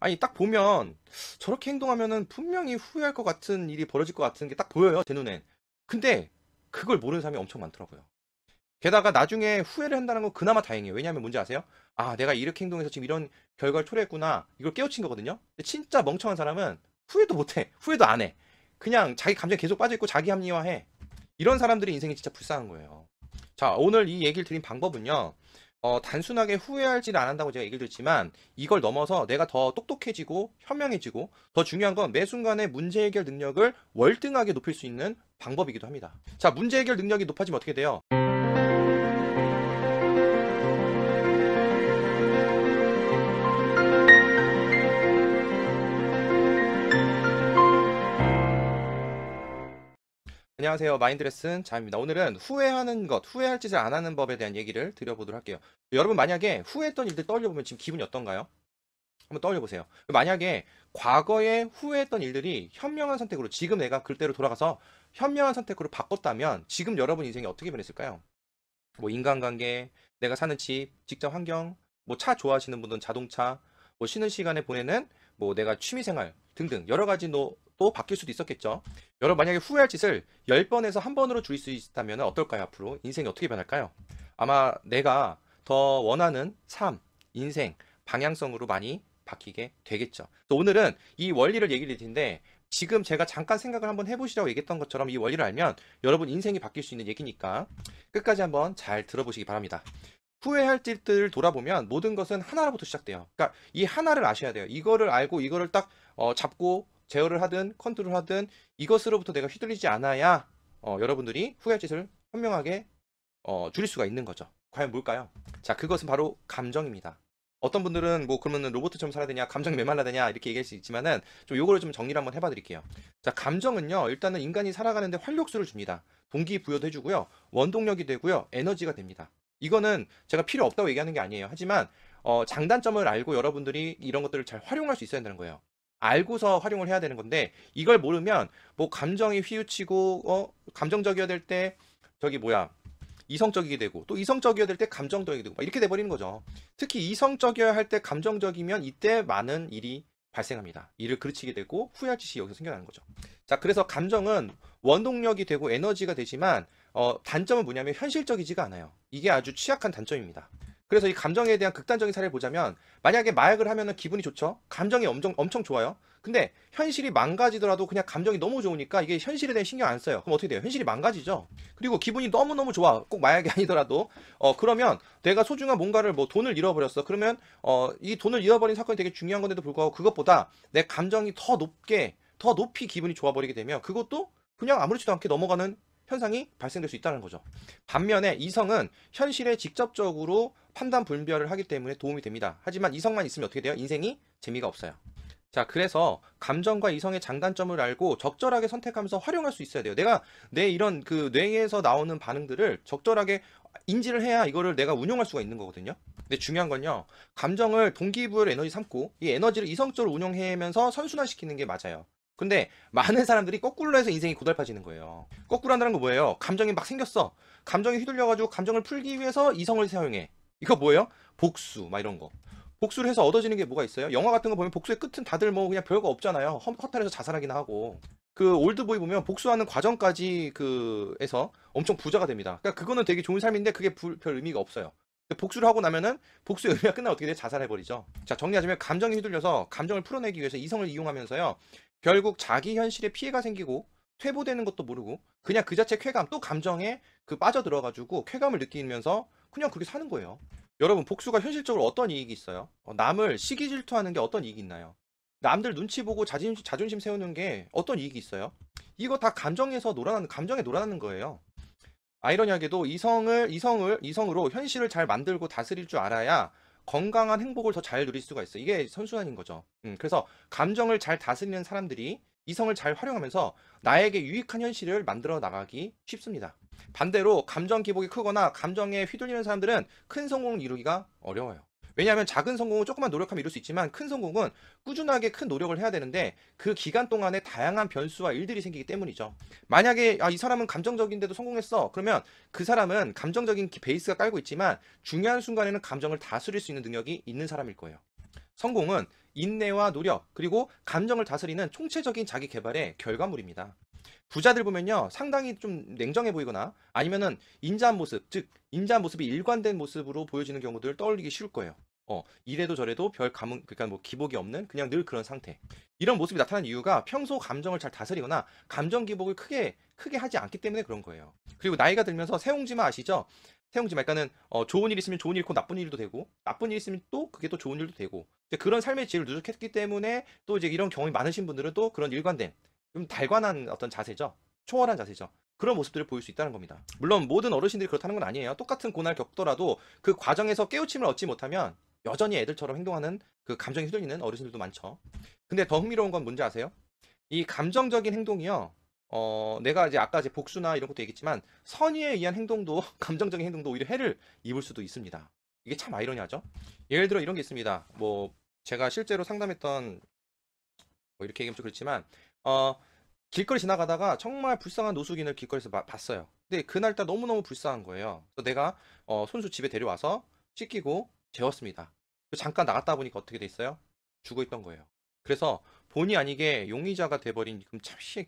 아니 딱 보면 저렇게 행동하면은 분명히 후회할 것 같은 일이 벌어질 것 같은 게 딱 보여요, 제 눈엔. 근데 그걸 모르는 사람이 엄청 많더라고요. 게다가 나중에 후회를 한다는 건 그나마 다행이에요. 왜냐하면 뭔지 아세요? 아, 내가 이렇게 행동해서 지금 이런 결과를 초래했구나. 이걸 깨우친 거거든요. 근데 진짜 멍청한 사람은 후회도 못 해. 후회도 안 해. 그냥 자기 감정에 계속 빠져있고 자기 합리화해. 이런 사람들이 인생이 진짜 불쌍한 거예요. 자, 오늘 이 얘기를 드린 방법은요. 단순하게 후회할지는 안 한다고 제가 얘기를 드렸지만 이걸 넘어서 내가 더 똑똑해지고 현명해지고 더 중요한 건 매 순간의 문제 해결 능력을 월등하게 높일 수 있는 방법이기도 합니다. 자, 문제 해결 능력이 높아지면 어떻게 돼요? 안녕하세요. 마인드레슨 자입니다. 오늘은 후회하는 것, 후회할 짓을 안 하는 법에 대한 얘기를 드려보도록 할게요. 여러분 만약에 후회했던 일들 떠올려보면 지금 기분이 어떤가요? 한번 떠올려보세요. 만약에 과거에 후회했던 일들이 현명한 선택으로 지금 내가 그때로 돌아가서 현명한 선택으로 바꿨다면 지금 여러분 인생이 어떻게 변했을까요? 뭐 인간관계, 내가 사는 집, 직장 환경, 뭐 차 좋아하시는 분들은 자동차, 뭐 쉬는 시간에 보내는 뭐 내가 취미생활 등등 여러 가지 또 바뀔 수도 있었겠죠. 여러분 만약에 후회할 짓을 10번에서 한 번으로 줄일 수 있다면 어떨까요? 앞으로 인생이 어떻게 변할까요? 아마 내가 더 원하는 삶, 인생, 방향성으로 많이 바뀌게 되겠죠. 또 오늘은 이 원리를 얘기를 드릴 텐데 지금 제가 잠깐 생각을 한번 해보시라고 얘기했던 것처럼 이 원리를 알면 여러분 인생이 바뀔 수 있는 얘기니까 끝까지 한번 잘 들어보시기 바랍니다. 후회할 짓들을 돌아보면 모든 것은 하나로부터 시작돼요. 그러니까 이 하나를 아셔야 돼요. 이거를 알고 이거를 딱 잡고 제어를 하든 컨트롤 하든 이것으로부터 내가 휘둘리지 않아야 여러분들이 후회할 짓을 현명하게 줄일 수가 있는 거죠. 과연 뭘까요? 자, 그것은 바로 감정입니다. 어떤 분들은 뭐 그러면은 로봇처럼 살아야 되냐, 감정이 메말라야 되냐 이렇게 얘기할 수 있지만은 좀 요거를 좀 정리를 한번 해봐 드릴게요. 자, 감정은요 일단은 인간이 살아가는데 활력소를 줍니다. 동기부여도 해주고요, 원동력이 되고요, 에너지가 됩니다. 이거는 제가 필요 없다고 얘기하는 게 아니에요. 하지만 장단점을 알고 여러분들이 이런 것들을 잘 활용할 수 있어야 된다는 거예요. 알고서 활용을 해야 되는 건데 이걸 모르면 뭐 감정이 휘우치고 감정적이어야 될 때 저기 뭐야 이성적이게 되고 또 이성적이어야 될 때 감정적이게 되고 막 이렇게 돼버리는 거죠. 특히 이성적이어야 할 때 감정적이면 이때 많은 일이 발생합니다. 이를 그르치게 되고 후회할 짓이 여기서 생겨나는 거죠. 자, 그래서 감정은 원동력이 되고 에너지가 되지만 단점은 뭐냐면 현실적이지가 않아요. 이게 아주 취약한 단점입니다. 그래서 이 감정에 대한 극단적인 사례를 보자면 만약에 마약을 하면은 기분이 좋죠. 감정이 엄청 좋아요. 근데 현실이 망가지더라도 그냥 감정이 너무 좋으니까 이게 현실에 대해 신경 안 써요. 그럼 어떻게 돼요? 현실이 망가지죠. 그리고 기분이 너무너무 좋아. 꼭 마약이 아니더라도 그러면 내가 소중한 뭔가를 뭐 돈을 잃어버렸어. 그러면 이 돈을 잃어버린 사건이 되게 중요한 건데도 불구하고 그것보다 내 감정이 더 높게 더 높이 기분이 좋아버리게 되면 그것도 그냥 아무렇지도 않게 넘어가는 현상이 발생될 수 있다는 거죠. 반면에 이성은 현실에 직접적으로 판단 분별을 하기 때문에 도움이 됩니다. 하지만 이성만 있으면 어떻게 돼요? 인생이 재미가 없어요. 자, 그래서 감정과 이성의 장단점을 알고 적절하게 선택하면서 활용할 수 있어야 돼요. 내가 내 이런 그 뇌에서 나오는 반응들을 적절하게 인지를 해야 이거를 내가 운용할 수가 있는 거거든요. 근데 중요한 건요, 감정을 동기부여를 에너지 삼고 이 에너지를 이성적으로 운용하면서 선순환시키는 게 맞아요. 근데 많은 사람들이 거꾸로 해서 인생이 고달파지는 거예요. 거꾸로 한다는 거 뭐예요? 감정이 막 생겼어. 감정이 휘둘려가지고 감정을 풀기 위해서 이성을 사용해. 이거 뭐예요? 복수, 막 이런 거. 복수를 해서 얻어지는 게 뭐가 있어요? 영화 같은 거 보면 복수의 끝은 다들 뭐 그냥 별거 없잖아요. 허탈해서 자살하긴 하고. 그 올드보이 보면 복수하는 과정까지 그에서 엄청 부자가 됩니다. 그러니까 그거는 되게 좋은 삶인데 그게 별 의미가 없어요. 복수를 하고 나면은 복수의 의미가 끝나면 어떻게 돼? 자살해버리죠. 자, 정리하자면 감정이 휘둘려서 감정을 풀어내기 위해서 이성을 이용하면서요. 결국 자기 현실에 피해가 생기고 퇴보되는 것도 모르고 그냥 그 자체 쾌감 또 감정에 그 빠져들어가지고 쾌감을 느끼면서 그냥 그렇게 사는 거예요. 여러분 복수가 현실적으로 어떤 이익이 있어요? 남을 시기 질투하는 게 어떤 이익이 있나요? 남들 눈치 보고 자존심 세우는 게 어떤 이익이 있어요? 이거 다 감정에서 놀아나는 감정에 놀아나는 거예요. 아이러니하게도 이성으로 현실을 잘 만들고 다스릴 줄 알아야 건강한 행복을 더 잘 누릴 수가 있어요. 이게 선순환인 거죠. 그래서 감정을 잘 다스리는 사람들이 이성을 잘 활용하면서 나에게 유익한 현실을 만들어 나가기 쉽습니다. 반대로 감정 기복이 크거나 감정에 휘둘리는 사람들은 큰 성공을 이루기가 어려워요. 왜냐하면 작은 성공은 조금만 노력하면 이룰 수 있지만 큰 성공은 꾸준하게 큰 노력을 해야 되는데 그 기간 동안에 다양한 변수와 일들이 생기기 때문이죠. 만약에 이 사람은 감정적인데도 성공했어. 그러면 그 사람은 감정적인 베이스가 깔고 있지만 중요한 순간에는 감정을 다스릴 수 있는 능력이 있는 사람일 거예요. 성공은 인내와 노력, 그리고 감정을 다스리는 총체적인 자기 개발의 결과물입니다. 부자들 보면요, 상당히 좀 냉정해 보이거나 아니면은 인자한 모습, 즉 인자한 모습이 일관된 모습으로 보여지는 경우들을 떠올리기 쉬울 거예요. 이래도 저래도 별 감흥, 그러니까 뭐 기복이 없는 그냥 늘 그런 상태. 이런 모습이 나타나는 이유가 평소 감정을 잘 다스리거나 감정 기복을 크게 하지 않기 때문에 그런 거예요. 그리고 나이가 들면서 새옹지마 아시죠? 새옹지마, 그러니까는 좋은 일 있으면 좋은 일 있고 나쁜 일도 되고 나쁜 일 있으면 또 그게 또 좋은 일도 되고 이제 그런 삶의 질을 누적했기 때문에 또 이제 이런 경험이 많으신 분들은 또 그런 일관된 좀 달관한 어떤 자세죠. 초월한 자세죠. 그런 모습들을 보일 수 있다는 겁니다. 물론 모든 어르신들이 그렇다는 건 아니에요. 똑같은 고날 겪더라도 그 과정에서 깨우침을 얻지 못하면 여전히 애들처럼 행동하는 그 감정이 휘둘리는 어르신들도 많죠. 근데 더 흥미로운 건 뭔지 아세요? 이 감정적인 행동이요. 내가 이제 아까 이제 복수나 이런 것도 얘기했지만 선의에 의한 행동도 감정적인 행동도 오히려 해를 입을 수도 있습니다. 이게 참 아이러니하죠. 예를 들어 이런 게 있습니다. 뭐 제가 실제로 상담했던 뭐 이렇게 얘기하면 좀 그렇지만 어, 길거리 지나가다가 정말 불쌍한 노숙인을 길거리에서 봤어요. 근데 그날따라 너무너무 불쌍한 거예요. 그래서 내가 손수 집에 데려와서 씻기고 재웠습니다. 잠깐 나갔다 보니까 어떻게 돼 있어요? 죽어 있던 거예요. 그래서 본의 아니게 용의자가 돼버린 참시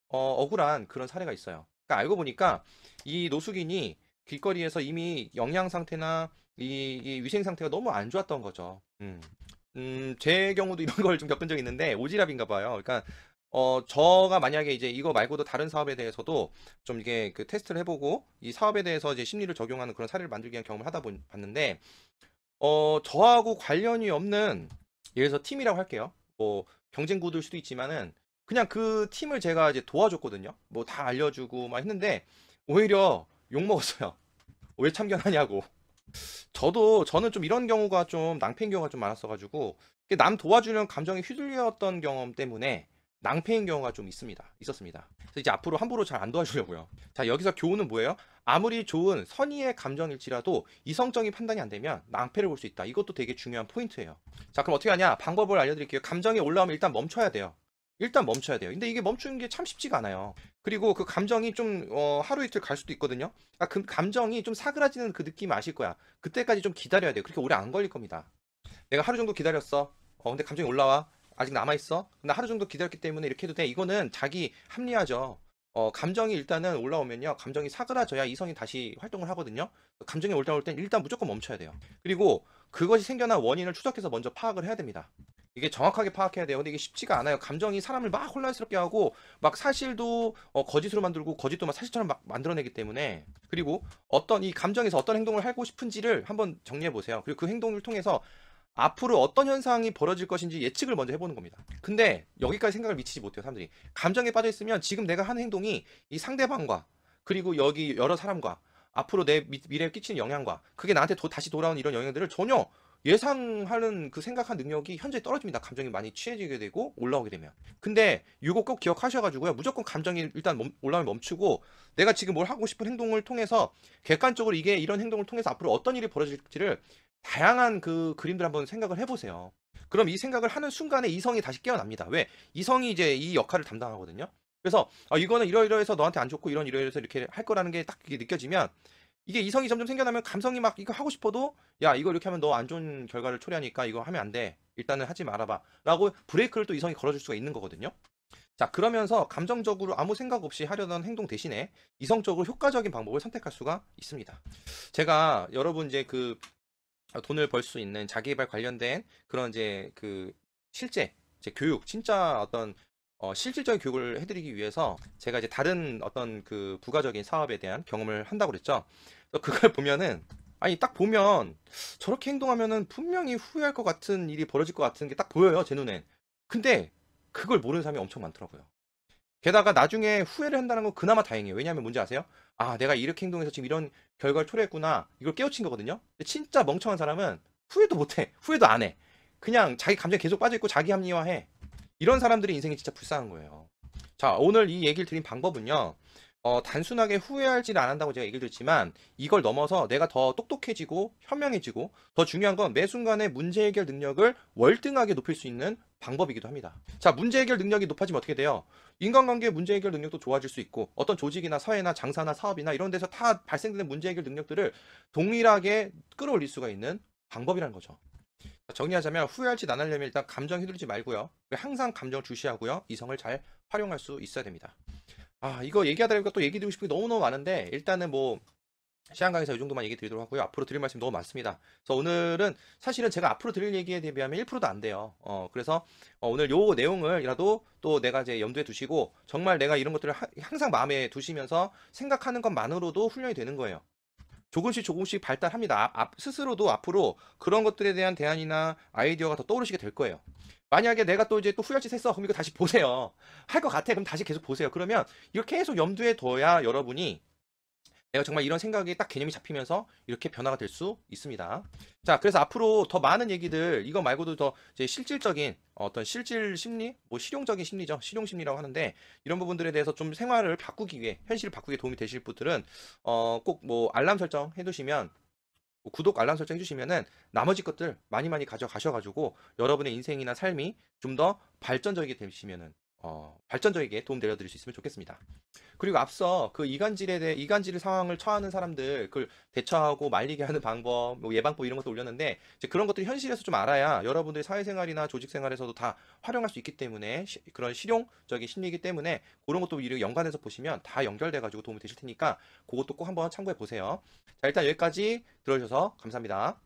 억울한 그런 사례가 있어요. 그러니까 알고 보니까 이 노숙인이 길거리에서 이미 영양 상태나 이 위생 상태가 너무 안 좋았던 거죠. 제 경우도 이런 걸 좀 겪은 적이 있는데 오지랖인가 봐요. 그러니까 저가 만약에 이제 이거 말고도 다른 사업에 대해서도 좀 이게 그 테스트를 해보고 이 사업에 대해서 이제 심리를 적용하는 그런 사례를 만들기 위한 경험을 봤는데, 저하고 관련이 없는, 예를 들어서 팀이라고 할게요. 뭐, 경쟁 구도일 수도 있지만은, 그냥 그 팀을 제가 이제 도와줬거든요. 뭐 다 알려주고 막 했는데, 오히려 욕먹었어요. 왜 참견하냐고. 저는 좀 이런 경우가 좀 낭패인 경우가 좀 많았어가지고, 남 도와주는 감정에 휘둘렸던 경험 때문에 낭패인 경우가 좀 있었습니다. 그래서 이제 앞으로 함부로 잘 안 도와주려고요. 자, 여기서 교훈은 뭐예요? 아무리 좋은 선의의 감정일지라도 이성적인 판단이 안 되면 낭패를 볼 수 있다. 이것도 되게 중요한 포인트예요. 자, 그럼 어떻게 하냐? 방법을 알려드릴게요. 감정이 올라오면 일단 멈춰야 돼요. 일단 멈춰야 돼요. 근데 이게 멈추는 게 참 쉽지가 않아요. 그리고 그 감정이 좀 하루 이틀 갈 수도 있거든요. 그 감정이 좀 사그라지는 그 느낌 아실 거야. 그때까지 좀 기다려야 돼요. 그렇게 오래 안 걸릴 겁니다. 내가 하루 정도 기다렸어. 근데 감정이 올라와. 아직 남아있어. 나 하루 정도 기다렸기 때문에 이렇게 해도 돼. 이거는 자기 합리화죠. 감정이 일단은 올라오면요. 감정이 사그라져야 이성이 다시 활동을 하거든요. 감정이 올라올 땐 일단 무조건 멈춰야 돼요. 그리고 그것이 생겨난 원인을 추적해서 먼저 파악을 해야 됩니다. 이게 정확하게 파악해야 돼요. 근데 이게 쉽지가 않아요. 감정이 사람을 막 혼란스럽게 하고 막 사실도 거짓으로 만들고 거짓도 막 사실처럼 막 만들어내기 때문에, 그리고 어떤 이 감정에서 어떤 행동을 하고 싶은지를 한번 정리해 보세요. 그리고 그 행동을 통해서 앞으로 어떤 현상이 벌어질 것인지 예측을 먼저 해보는 겁니다. 근데 여기까지 생각을 미치지 못해요, 사람들이. 감정에 빠져 있으면 지금 내가 하는 행동이 이 상대방과 그리고 여기 여러 사람과 앞으로 내 미래에 끼치는 영향과 그게 나한테 다시 돌아오는 이런 영향들을 전혀 예상하는 그 생각한 능력이 현저히 떨어집니다. 감정이 많이 취해지게 되고 올라오게 되면. 근데 이거 꼭 기억하셔가지고요. 무조건 감정이 일단 올라오면 멈추고 내가 지금 뭘 하고 싶은 행동을 통해서 객관적으로 이게 이런 행동을 통해서 앞으로 어떤 일이 벌어질지를 다양한 그 그림들 한번 생각을 해보세요. 그럼 이 생각을 하는 순간에 이성이 다시 깨어납니다. 왜? 이성이 이제 이 역할을 담당하거든요. 그래서 이거는 이러이러해서 너한테 안 좋고 이러이러해서 이렇게 할 거라는 게 딱 느껴지면 이게 이성이 점점 생겨나면 감성이 막 이거 하고 싶어도 야 이거 이렇게 하면 너 안 좋은 결과를 초래하니까 이거 하면 안 돼. 일단은 하지 말아봐. 라고 브레이크를 또 이성이 걸어줄 수가 있는 거거든요. 자, 그러면서 감정적으로 아무 생각 없이 하려던 행동 대신에 이성적으로 효과적인 방법을 선택할 수가 있습니다. 제가 여러분 이제 그 돈을 벌 수 있는 자기개발 관련된 그런 이제 그 실제 이제 교육, 진짜 어떤 실질적인 교육을 해드리기 위해서 제가 이제 다른 어떤 그 부가적인 사업에 대한 경험을 한다고 그랬죠. 그래서 그걸 보면은 아니 딱 보면 저렇게 행동하면은 분명히 후회할 것 같은 일이 벌어질 것 같은 게 딱 보여요, 제 눈엔. 근데 그걸 모르는 사람이 엄청 많더라고요. 게다가 나중에 후회를 한다는 건 그나마 다행이에요. 왜냐하면 뭔지 아세요? 아, 내가 이렇게 행동해서 지금 이런 결과를 초래했구나. 이걸 깨우친 거거든요. 근데 진짜 멍청한 사람은 후회도 못해. 후회도 안 해. 그냥 자기 감정에 계속 빠져있고 자기 합리화해. 이런 사람들의 인생이 진짜 불쌍한 거예요. 자, 오늘 이 얘기를 드린 방법은요. 단순하게 후회할지는 안 한다고 제가 얘기를 드렸지만 이걸 넘어서 내가 더 똑똑해지고 현명해지고 더 중요한 건 매 순간의 문제 해결 능력을 월등하게 높일 수 있는 방법이기도 합니다. 자, 문제 해결 능력이 높아지면 어떻게 돼요? 인간관계 문제 해결 능력도 좋아질 수 있고 어떤 조직이나 사회나 장사나 사업이나 이런 데서 다 발생되는 문제 해결 능력들을 동일하게 끌어올릴 수가 있는 방법이라는 거죠. 정리하자면 후회할 짓 안 하려면 일단 감정 휘둘리지 말고요. 항상 감정을 주시하고요. 이성을 잘 활용할 수 있어야 됩니다. 아, 이거 얘기하다 보니까 또 얘기 드리고 싶은 게 너무너무 많은데 일단은 뭐 시간 강의에서 이 정도만 얘기 드리도록 하고요. 앞으로 드릴 말씀이 너무 많습니다. 그래서 오늘은 사실은 제가 앞으로 드릴 얘기에 비하면 1%도 안 돼요. 그래서 오늘 요 내용을이라도 또 내가 이제 염두에 두시고 정말 내가 이런 것들을 항상 마음에 두시면서 생각하는 것만으로도 훈련이 되는 거예요. 조금씩 조금씩 발달합니다. 스스로도 앞으로 그런 것들에 대한 대안이나 아이디어가 더 떠오르시게 될 거예요. 만약에 내가 또 이제 또 후열짓 했어. 그럼 이거 다시 보세요. 할 것 같아. 그럼 다시 계속 보세요. 그러면 이렇게 계속 염두에 둬야 여러분이 내가 정말 이런 생각이 딱 개념이 잡히면서 이렇게 변화가 될 수 있습니다. 자, 그래서 앞으로 더 많은 얘기들, 이거 말고도 더 이제 실질적인 어떤 실질 심리, 뭐 실용적인 심리죠. 실용 심리라고 하는데 이런 부분들에 대해서 좀 생활을 바꾸기 위해, 현실을 바꾸기 위해 도움이 되실 분들은 꼭 뭐 알람 설정 해두시면 뭐 구독 알람 설정 해주시면은 나머지 것들 많이 많이 가져가셔가지고 여러분의 인생이나 삶이 좀 더 발전적이게 되시면은 발전적이게 도움 드릴 수 있으면 좋겠습니다. 그리고 앞서 그 이간질에 대해 이간질 상황을 처하는 사람들 그걸 대처하고 말리게 하는 방법, 뭐 예방법 이런 것도 올렸는데 이제 그런 것들 현실에서 좀 알아야 여러분들의 사회생활이나 조직생활에서도 다 활용할 수 있기 때문에 그런 실용적인 심리이기 때문에 그런 것도 이렇게 연관해서 보시면 다 연결돼 가지고 도움이 되실 테니까 그것도 꼭 한번 참고해 보세요. 자, 일단 여기까지 들어주셔서 감사합니다.